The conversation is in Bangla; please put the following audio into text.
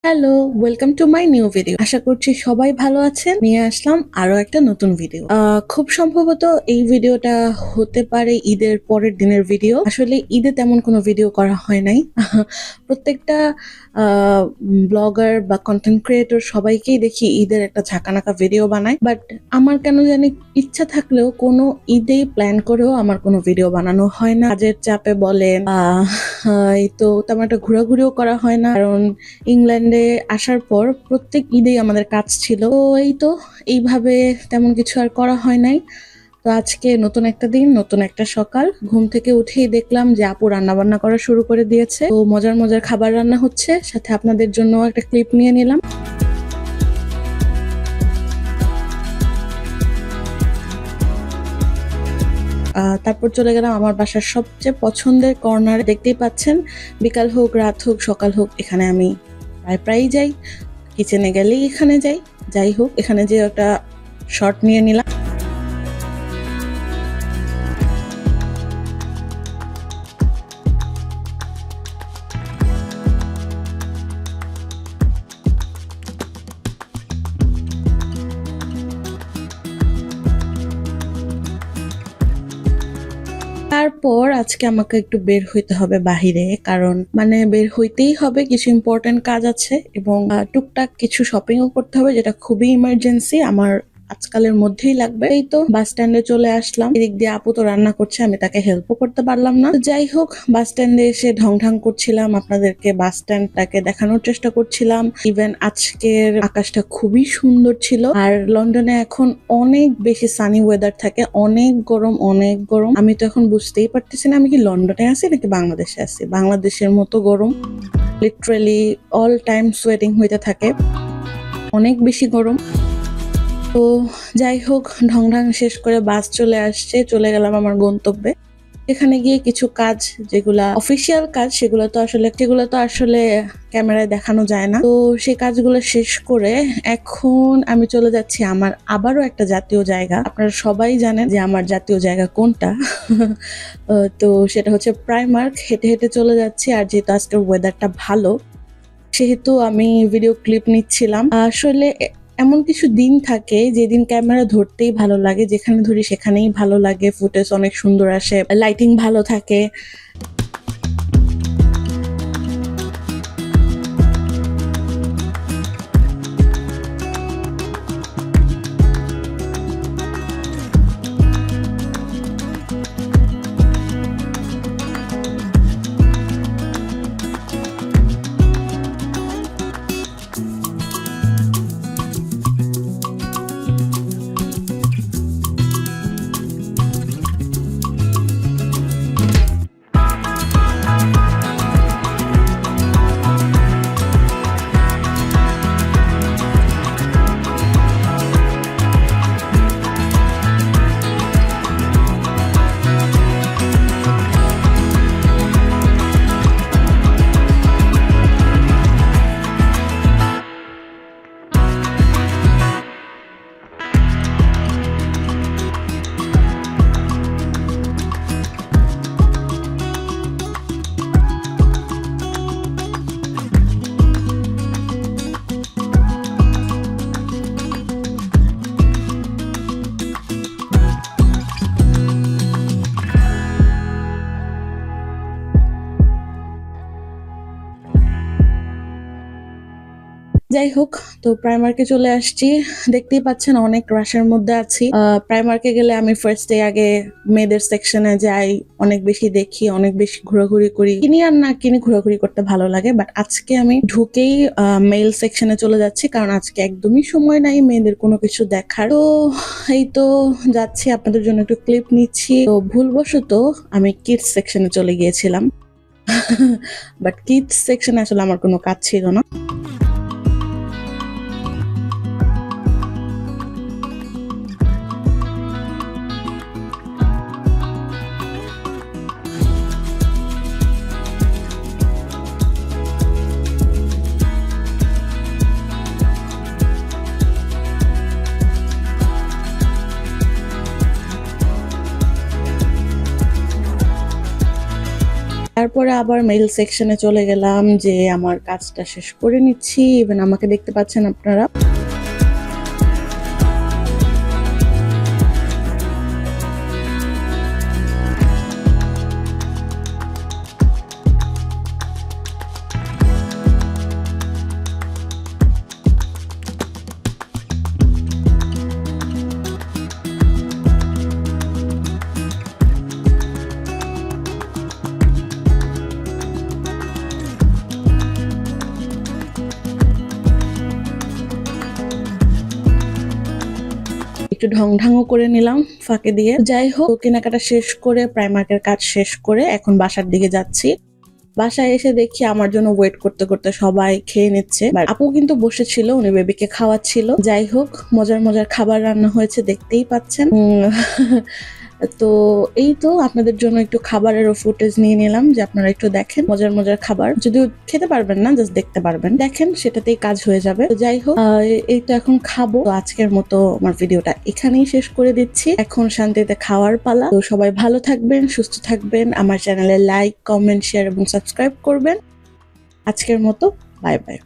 Hello, welcome to my new video. আশা করছি সবাই ভালো আছেন। নিয়ে আসলাম আরো একটা নতুন ভিডিও। খুব সম্ভবত এই ভিডিওটা হতে পারে ঈদের পরের দিনের ভিডিও। আসলে ঈদে তেমন কোনো ভিডিও করা হয় নাই। প্রত্যেকটা ব্লগার বা কন্টেন্ট ক্রিয়েটর সবাইকেই দেখি ঈদের একটা ঝাঁকানাকা ভিডিও বানায়, বাট আমার কেন জানি ইচ্ছা থাকলেও কোনো ঈদেই প্ল্যান করেও আমার কোনো ভিডিও বানানো হয় না। কাজের চাপে বলেন, এই তো তেমন একটা ঘোরাঘুরিও করা হয় না, কারণ ইংল্যান্ডে আসার পর প্রত্যেক ঈদেই আমাদের কাজ ছিল। তো এই তো এইভাবে তেমন কিছু আর করা হয় নাই। তো আজকে নতুন একটা দিন, নতুন একটা সকাল। ঘুম থেকে উঠেই দেখলাম যে আপু রান্না বান্না করা শুরু করে দিয়েছে। তো মজার মজার খাবার রান্না হচ্ছে, সাথে আপনাদের জন্য একটা ক্লিপ নিয়ে নিলাম। তারপর চলে গেলাম আমার বাসার সবচেয়ে পছন্দের কর্নার। দেখতেই পাচ্ছেন, বিকাল হোক, রাত হোক, সকাল হোক, এখানে আমি প্রায়ই যাই। কিচেনে গেলেই এখানে যাই। যাই হোক, এখানে যে একটা শর্ট নিয়ে নিলাম। তারপর আজকে আমাকে একটু বের হইতে হবে বাহিরে, কারণ বের হইতেই হবে, কিছু ইম্পর্টেন্ট কাজ আছে এবং টুকটাক কিছু শপিংও করতে হবে, যেটা খুবই ইমার্জেন্সি আমার আজকালের মধ্যেই লাগবে। এই তো বাস স্ট্যান্ডে চলে আসলাম। এদিক দিয়ে আপু তো রান্না করছে, আমি তাকে হেল্পও করতে পারলাম না। যাই হোক, বাস স্ট্যান্ডে এসে ঢং করছিলাম, আপনাদেরকে বাস স্ট্যান্ডটাকে দেখানোর চেষ্টা করছিলাম। ইভেন আজকের আকাশটা খুবই সুন্দর ছিল। আর লন্ডনে এখন অনেক বেশি সানি ওয়েদার থাকে, অনেক গরম, অনেক গরম। আমি তো এখন বুঝতেই পারতেছি না আমি কি লন্ডনে আছি নাকি বাংলাদেশে আছি। বাংলাদেশের মতো গরম, লিটারেলি অল টাইম সোয়েটিং হইতে থাকে, অনেক বেশি গরম। তো যাই হোক, ঢং শেষ করে বাস চলে আসছে, চলে গেলাম আমার গন্তব্যে। এখানে গিয়ে কিছু কাজ, যেগুলা অফিসিয়াল কাজ, সেগুলো তো আসলে ক্যামেরায় দেখানো যায় না। তো সেই কাজগুলো শেষ করে এখন আমি চলে যাচ্ছি আমার আবারও একটা জাতীয় জায়গা। আপনারা সবাই জানেন যে আমার জাতীয় জায়গা কোনটা। তো সেটা হচ্ছে প্রাইমার্ক। হেঁটে হেঁটে চলে যাচ্ছি, আর যেহেতু আজকের ওয়েদারটা ভালো, সেহেতু আমি ভিডিও ক্লিপ নিচ্ছিলাম। আসলে এমন কিছু দিন থাকে যেদিন ক্যামেরা ধরতেই ভালো লাগে, যেখানে ধরি সেখানেই ভালো লাগে, ফুটেজ অনেক সুন্দর আসে, লাইটিং ভালো থাকে। যাই হোক, তো প্রাইমার্কে চলে আসছি। দেখতেই পাচ্ছেন অনেক রাশের মধ্যে আছি। প্রাইমার্কে গেলে আমি ফার্স্ট ডে আগে মেয়েদের সেকশনে যাই, অনেক বেশি দেখি, অনেক বেশি ঘোরাঘুরি করি। কিনি আর না কিনি, ঘোরাঘুরি করতে ভালো লাগে। বাট আজকে আমি ঢুকেই মেল সেকশনে চলে যাচ্ছি, কারণ আজকে একদমই সময় নাই মেয়েদের কোনো কিছু দেখার। তো এই তো যাচ্ছি, আপনাদের জন্য একটু ক্লিপ নিচ্ছি। তো ভুলবশত আমি কিডস সেকশনে চলে গিয়েছিলাম। বাট কিডস সেকশনে আসলে আমার কোনো কাজ ছিল না। তারপরে আবার মেইল সেকশনে চলে গেলাম যে আমার কাজটা শেষ করে নিচ্ছি। ইভেন আমাকে দেখতে পাচ্ছেন আপনারা। একটু ঢংঢাংও করে নিলাম ফাঁকে দিয়ে। যাই হোক, কেনাকাটা শেষ করে প্রাইমার্কের কাজ শেষ করে এখন বাসার দিকে যাচ্ছি। বাসায় এসে দেখি আমার জন্য ওয়েট করতে করতে সবাই খেয়ে নিচ্ছে। আপু কিন্তু বসেছিল, উনি বেবিকে খাওয়াচ্ছিল। যাই হোক, মজার মজার খাবার রান্না হয়েছে, দেখতেই পাচ্ছেন। তো এই তো আপনাদের জন্য একটু খাবারেরও ফুটেজ নিয়ে নিলাম যে আপনারা একটু দেখেন মজার মজার খাবার। যদিও খেতে পারবেন না, জাস্ট দেখতে পারবেন, দেখেন সেটাতেই কাজ হয়ে যাবে। তো যাই হোক, এই তো এখন খাবো। তো আজকের মতো আমার ভিডিওটা এখানেই শেষ করে দিচ্ছি। এখন শান্তিতে খাওয়ার পালা। তো সবাই ভালো থাকবেন, সুস্থ থাকবেন, আমার চ্যানেলে লাইক, কমেন্ট, শেয়ার এবং সাবস্ক্রাইব করবেন। আজকের মতো বাই বাই।